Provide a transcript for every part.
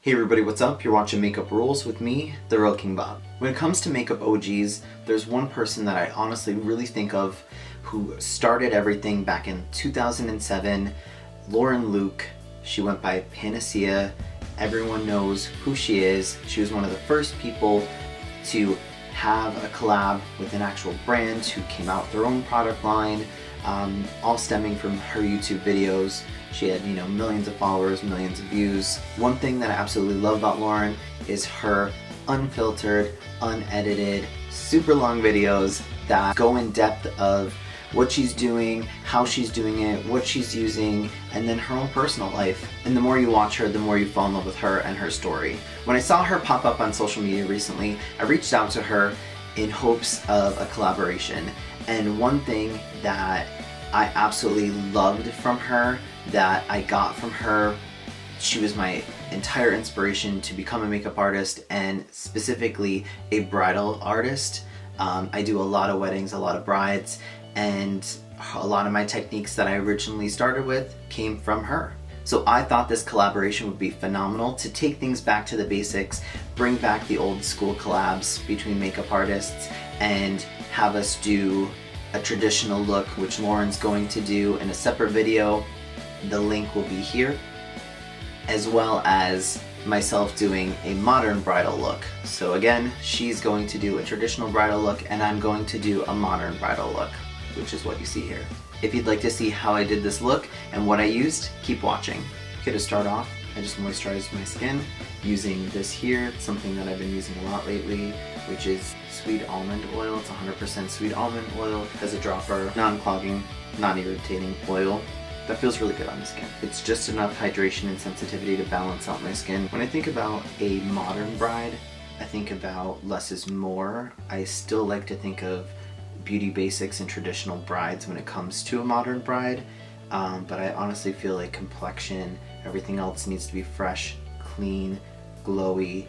Hey everybody, what's up? You're watching Makeup Rules with me, TheRealKingBob. When it comes to makeup OGs, there's one person that I honestly really think of who started everything back in 2007, Lauren Luke. She went by Panacea. Everyone knows who she is. She was one of the first people to have a collab with an actual brand who came out with their own product line, all stemming from her YouTube videos. She had, millions of followers, millions of views. One thing that I absolutely love about Lauren is her unfiltered, unedited, super long videos that go in depth of what she's doing, how she's doing it, what she's using, and then her own personal life. And the more you watch her, the more you fall in love with her and her story. When I saw her pop up on social media recently, I reached out to her in hopes of a collaboration. And one thing that I absolutely loved from her, that I got from her, she was my entire inspiration to become a makeup artist, and specifically a bridal artist. I do a lot of weddings, a lot of brides, and a lot of my techniques that I originally started with came from her. So I thought this collaboration would be phenomenal to take things back to the basics, bring back the old school collabs between makeup artists, and have us do a traditional look, which Lauren's going to do in a separate video. The link will be here, as well as myself doing a modern bridal look. So again, she's going to do a traditional bridal look and I'm going to do a modern bridal look, which is what you see here. If you'd like to see how I did this look and what I used, keep watching. Okay, to start off, I just moisturized my skin using this here. It's something that I've been using a lot lately, which is sweet almond oil. It's 100% sweet almond oil. As a dropper, non-clogging, non-irritating oil that feels really good on the skin. It's just enough hydration and sensitivity to balance out my skin. When I think about a modern bride, I think about less is more. I still like to think of beauty basics and traditional brides when it comes to a modern bride, but I honestly feel like complexion, everything else needs to be fresh, clean, glowy,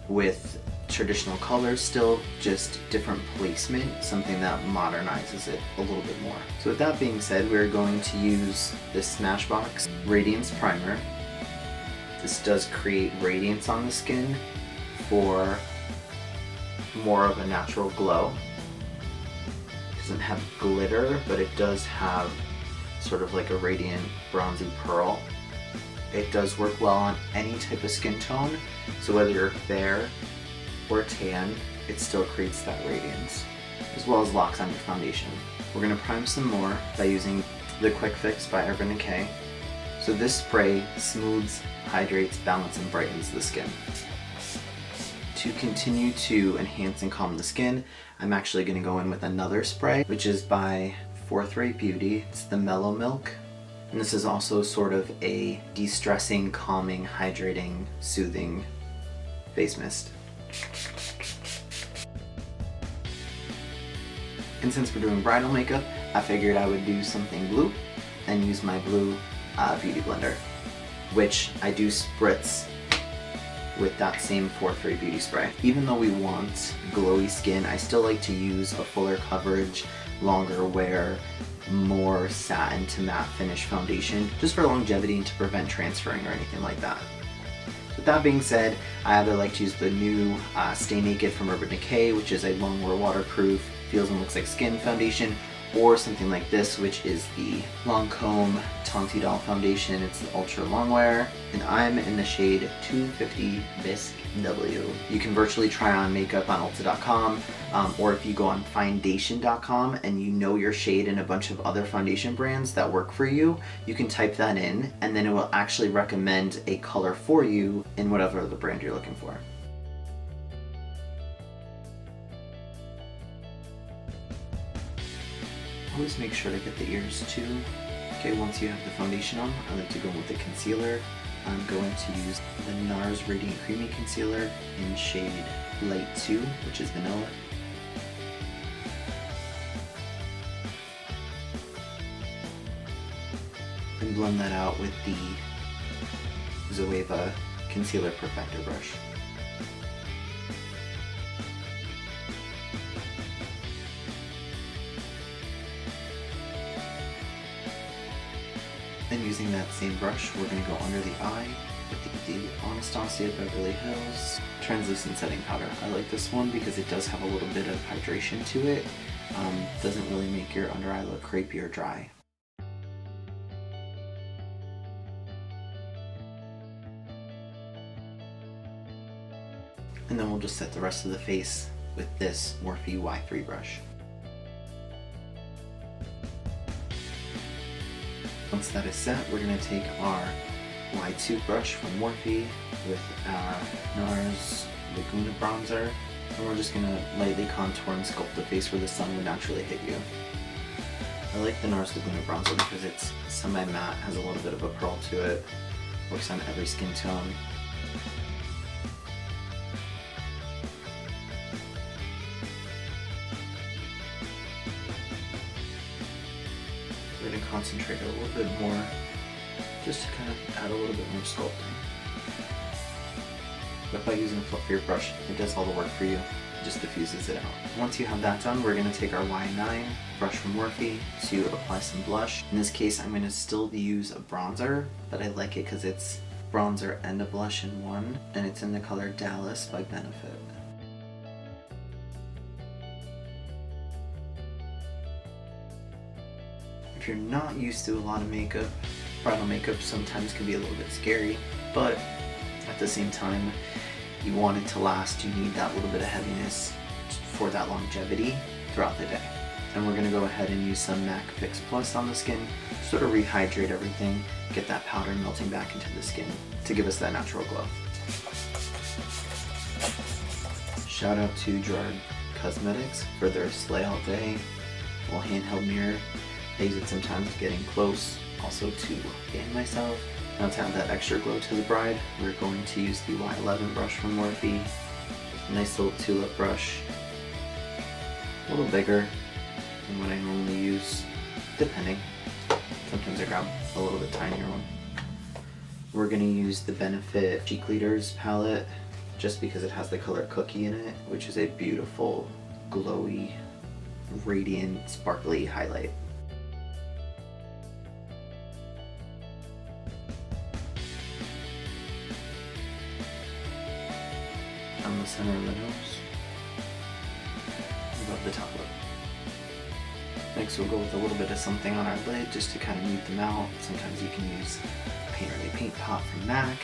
with traditional colors still, just different placement, something that modernizes it a little bit more. So with that being said, we're going to use this Smashbox Radiance Primer. This does create radiance on the skin for more of a natural glow. It doesn't have glitter, but it does have sort of like a radiant bronzy pearl. It does work well on any type of skin tone, so whether you're fair or tan, it still creates that radiance, as well as locks on your foundation. We're going to prime some more by using the Quick Fix by Urban Decay. So this spray smooths, hydrates, balances, and brightens the skin. To continue to enhance and calm the skin, I'm actually going to go in with another spray, which is by Fourth Rate Beauty. It's the Mellow Milk. And this is also sort of a de-stressing, calming, hydrating, soothing face mist. And since we're doing bridal makeup, I figured I would do something blue and use my blue beauty blender, which I do spritz with that same Fourth Rate Beauty spray. Even though we want glowy skin, I still like to use a fuller coverage, longer wear, more satin to matte finish foundation, just for longevity and to prevent transferring or anything like that. With that being said, I either like to use the new Stay Naked from Urban Decay, which is a long-wear waterproof, feels and looks like skin foundation, or something like this, which is the Lancome Tonti Doll foundation. It's the ultra long wear, and I'm in the shade 250 Bisque W. You can virtually try on makeup on Ulta.com, or if you go on Foundation.com and you know your shade and a bunch of other foundation brands that work for you, you can type that in, and then it will actually recommend a color for you in whatever the brand you're looking for. Always make sure to get the ears too. Okay, once you have the foundation on, I like to go with the concealer. I'm going to use the NARS Radiant Creamy Concealer in shade Light 2, which is vanilla. And blend that out with the Zoeva Concealer Perfector brush. Then using that same brush, we're going to go under the eye with the Anastasia Beverly Hills translucent setting powder. I like this one because it does have a little bit of hydration to it. Doesn't really make your under eye look crepey or dry. And then we'll just set the rest of the face with this Morphe Y3 brush. Once that is set, we're going to take our Y2 brush from Morphe with our NARS Laguna bronzer, and we're just going to lightly contour and sculpt the face where the sun would naturally hit you. I like the NARS Laguna bronzer because it's semi-matte, has a little bit of a pearl to it, works on every skin tone. We're going to concentrate a little bit more, just to kind of add a little bit more sculpting. But by using a fluffier brush, it does all the work for you, it just diffuses it out. Once you have that done, we're going to take our Y9 brush from Morphe to apply some blush. In this case, I'm going to still use a bronzer, but I like it because it's bronzer and a blush in one, and it's in the color Dallas by Benefit. If you're not used to a lot of makeup, bridal makeup sometimes can be a little bit scary, but at the same time, you want it to last, you need that little bit of heaviness for that longevity throughout the day. And we're going to go ahead and use some MAC Fix Plus on the skin, sort of rehydrate everything, get that powder melting back into the skin to give us that natural glow. Shout out to Gerard Cosmetics for their Slay All Day little handheld mirror. I use it sometimes getting close, also to gain myself. Now to add that extra glow to the bride, we're going to use the Y11 brush from Morphe. Just a nice little tulip brush, a little bigger than what I normally use, depending. Sometimes I grab a little bit tinier one. We're going to use the Benefit Cheek Leaders palette, just because it has the color Cookie in it, which is a beautiful, glowy, radiant, sparkly highlight. On the center of the nose, above the top lip. Next we'll go with a little bit of something on our lid just to kind of mute them out. Sometimes you can use a Paint Ready Paint Pot from MAC.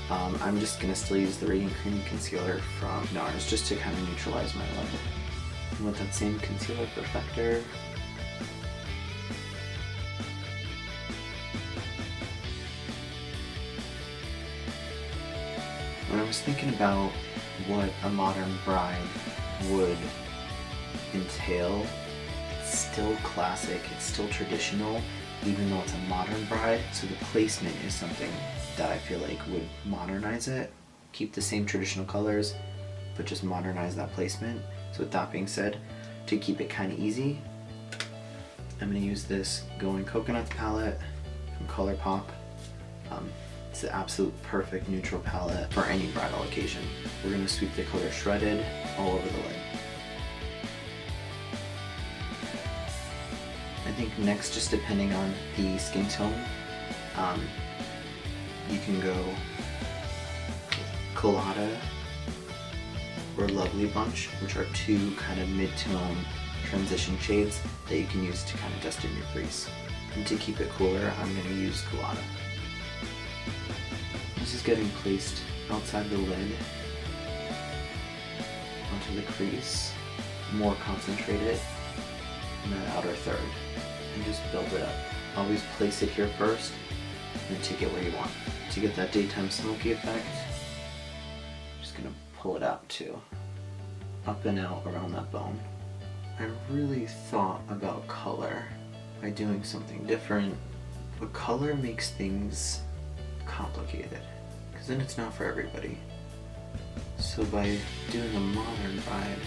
I'm just going to still use the Radiant Cream Concealer from NARS just to kind of neutralize my lid. And with that same concealer perfector, when I was thinking about what a modern bride would entail, it's still classic, it's still traditional, even though it's a modern bride. So the placement is something that I feel like would modernize it. Keep the same traditional colors, but just modernize that placement. So with that being said, to keep it kind of easy, I'm going to use this Going Coconuts palette from ColourPop. It's the absolute perfect neutral palette for any bridal occasion. We're going to sweep the color Shredded all over the lid. I think next, just depending on the skin tone, you can go with Collab or Lovely Bunch, which are two kind of mid-tone transition shades that you can use to kind of dust in your crease. And to keep it cooler, I'm going to use Collab. This is getting placed outside the lid, onto the crease, more concentrated in that outer third, and just build it up. Always place it here first, and then take it where you want. To get that daytime smoky effect, I'm just going to pull it out too, up and out around that bone. I really thought about color by doing something different, but color makes things complicated, because then it's not for everybody. So by doing a modern bride,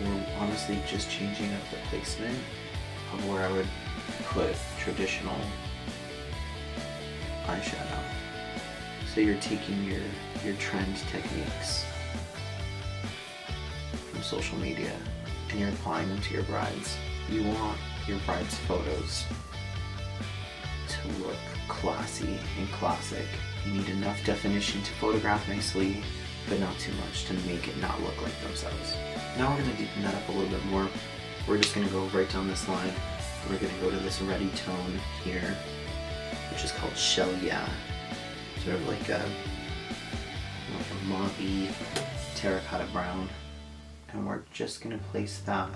or honestly just changing up the placement of where I would put traditional eyeshadow. So you're taking your trend techniques from social media and you're applying them to your brides. You want your bride's photos to to look classy and classic. You need enough definition to photograph nicely, but not too much to make it not look like themselves. Now we're going to deepen that up a little bit more. We're just going to go right down this line. We're going to go to this reddy tone here, which is called Shell Yeah. Sort of like a mauvey terracotta brown. And we're just going to place that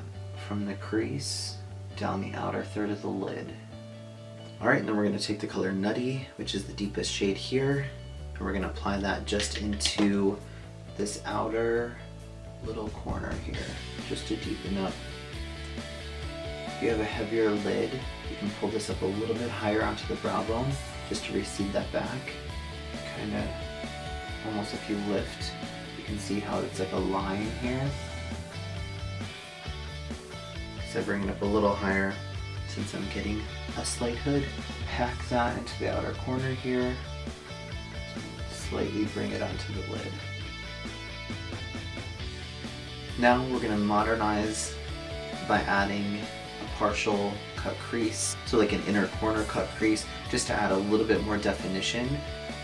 from the crease down the outer third of the lid. Alright, then we're going to take the color Nutty, which is the deepest shade here, and we're going to apply that just into this outer little corner here, just to deepen up. If you have a heavier lid, you can pull this up a little bit higher onto the brow bone, just to recede that back. Kind of, almost if you lift, you can see how it's like a line here. So I bring it up a little higher since I'm getting a slight hood. Pack that into the outer corner here. Slightly bring it onto the lid. Now we're going to modernize by adding a partial cut crease, so like an inner corner cut crease, just to add a little bit more definition,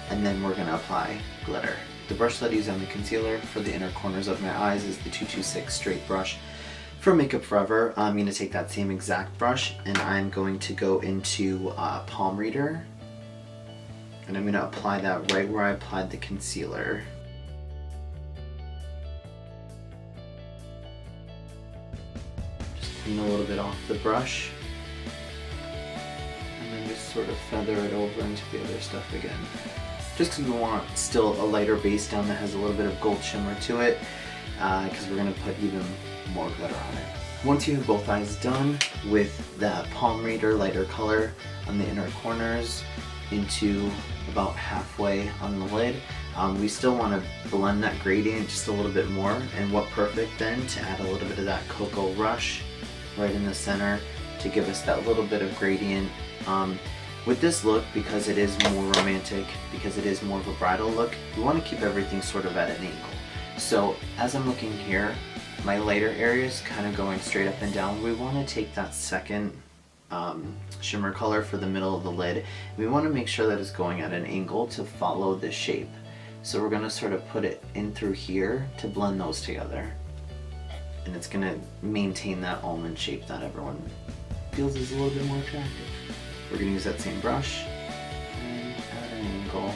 and then we're going to apply glitter. The brush that I use on the concealer for the inner corners of my eyes is the 226 straight brush from Makeup Forever. I'm going to take that same exact brush and I'm going to go into Palm Reader, and I'm going to apply that right where I applied the concealer. Just clean a little bit off the brush and then just sort of feather it over into the other stuff again. Just because we want still a lighter base down that has a little bit of gold shimmer to it, because we're going to put even more glitter on it. Once you have both eyes done with that Palm Reader lighter color on the inner corners into about halfway on the lid, we still want to blend that gradient just a little bit more, and what perfect then to add a little bit of that Cocoa Rush right in the center to give us that little bit of gradient. With this look, because it is more romantic, because it is more of a bridal look, we want to keep everything sort of at an angle. So as I'm looking here, my lighter areas kind of going straight up and down. We want to take that second shimmer color for the middle of the lid. We want to make sure that it's going at an angle to follow the shape. So we're going to sort of put it in through here to blend those together. And it's going to maintain that almond shape that everyone feels is a little bit more attractive. We're going to use that same brush and at an angle.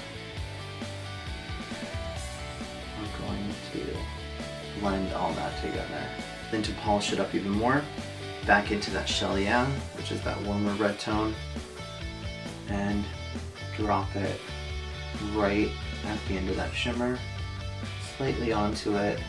We're going to blend all that together. Then to polish it up even more, back into that Shell Yeah, which is that warmer red tone, and drop it right at the end of that shimmer, slightly onto it,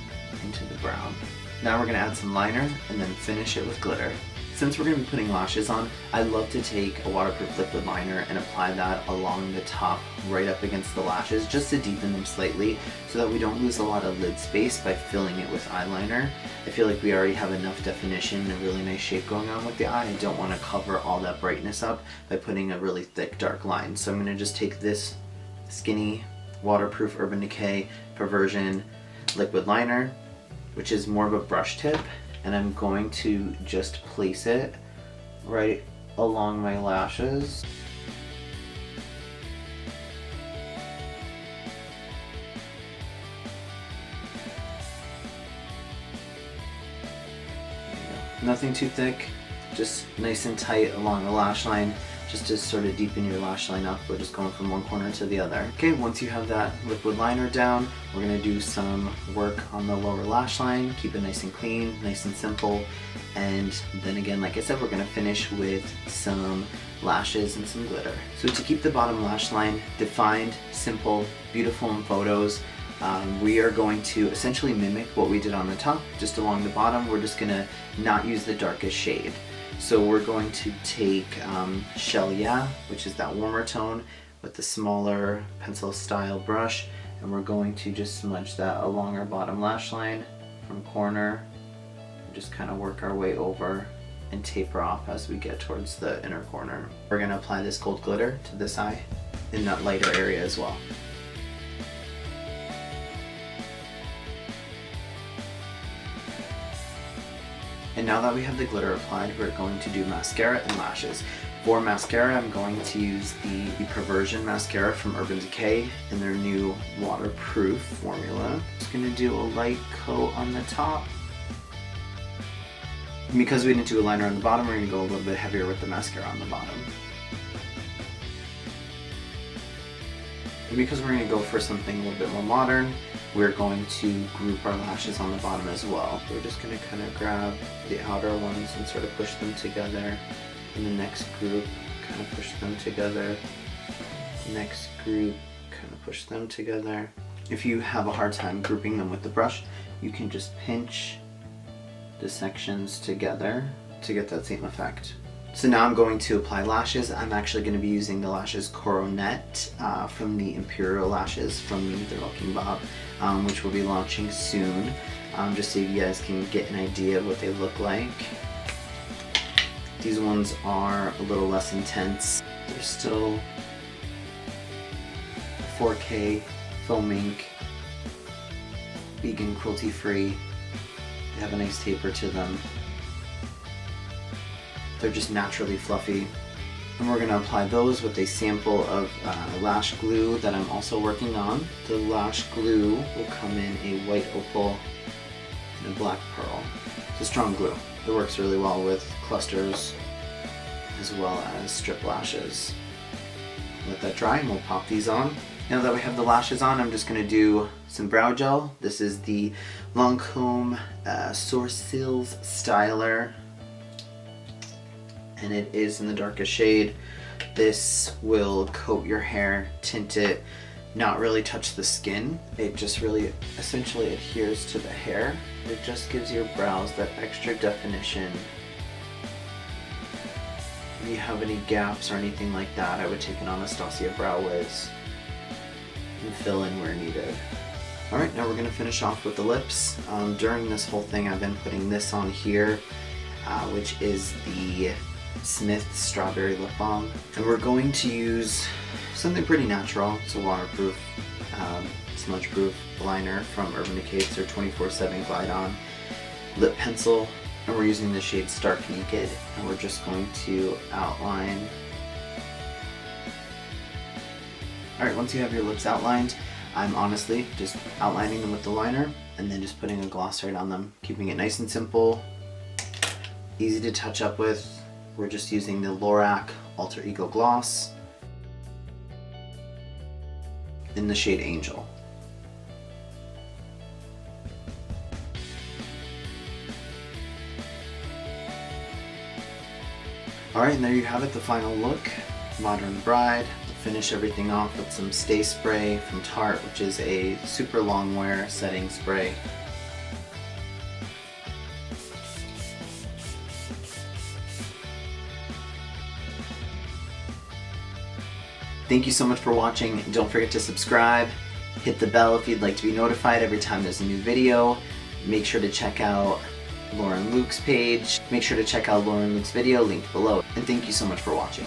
into the brown. Now we're going to add some liner and then finish it with glitter. Since we're going to be putting lashes on, I love to take a waterproof liquid liner and apply that along the top right up against the lashes just to deepen them slightly so that we don't lose a lot of lid space by filling it with eyeliner. I feel like we already have enough definition and a really nice shape going on with the eye. I don't want to cover all that brightness up by putting a really thick dark line. So I'm going to just take this skinny waterproof Urban Decay Perversion liquid liner, which is more of a brush tip, and I'm going to just place it right along my lashes. Nothing too thick, just nice and tight along the lash line, just to sort of deepen your lash line up. We're just going from one corner to the other. Okay, once you have that liquid liner down, we're going to do some work on the lower lash line, keep it nice and clean, nice and simple, and then again, like I said, we're going to finish with some lashes and some glitter. So to keep the bottom lash line defined, simple, beautiful in photos, we are going to essentially mimic what we did on the top, just along the bottom. We're just going to not use the darkest shade. So we're going to take Shell Yeah, which is that warmer tone, with the smaller pencil style brush, and we're going to just smudge that along our bottom lash line from corner, and just kind of work our way over and taper off as we get towards the inner corner. We're going to apply this gold glitter to this eye in that lighter area as well. And now that we have the glitter applied, we're going to do mascara and lashes. For mascara, I'm going to use the Perversion mascara from Urban Decay in their new waterproof formula. Just gonna do a light coat on the top. And because we didn't do a liner on the bottom, we're gonna go a little bit heavier with the mascara on the bottom. And because we're gonna go for something a little bit more modern, we're going to group our lashes on the bottom as well. We're just gonna kind of grab the outer ones and sort of push them together. In the next group, kind of push them together. Next group, kind of push them together. If you have a hard time grouping them with the brush, you can just pinch the sections together to get that same effect. So now I'm going to apply lashes. I'm actually going to be using the lashes Coronet from the Imperial Lashes from TheRealKingBob, which will be launching soon, just so you guys can get an idea of what they look like. These ones are a little less intense. They're still 4K, foam ink, vegan, cruelty-free. They have a nice taper to them. They're just naturally fluffy. And we're gonna apply those with a sample of lash glue that I'm also working on. The lash glue will come in a white opal and a black pearl. It's a strong glue. It works really well with clusters as well as strip lashes. Let that dry and we'll pop these on. Now that we have the lashes on, I'm just going to do some brow gel. This is the Lancome Sourcils Styler, and it is in the darkest shade. This will coat your hair, tint it, not really touch the skin. It just really essentially adheres to the hair. It just gives your brows that extra definition. If you have any gaps or anything like that, I would take an Anastasia Brow Wiz and fill in where needed. Alright, now we're going to finish off with the lips. During this whole thing I've been putting this on here, which is the Smith Strawberry Lip Balm. And we're going to use something pretty natural. It's a waterproof, smudge-proof liner from Urban Decay. It's their 24/7 Glide On lip pencil. And we're using the shade Stark Naked. And we're just going to outline. Alright, once you have your lips outlined, I'm honestly just outlining them with the liner and then just putting a gloss right on them. Keeping it nice and simple, easy to touch up with. We're just using the Lorac Alter Ego Gloss in the shade Angel. Alright, and there you have it, the final look. Modern Bride. Finish everything off with some Stay Spray from Tarte, which is a super long wear setting spray. Thank you so much for watching. Don't forget to subscribe, hit the bell if you'd like to be notified every time there's a new video. Make sure to check out Lauren Luke's page. Make sure to check out Lauren Luke's video linked below. And thank you so much for watching.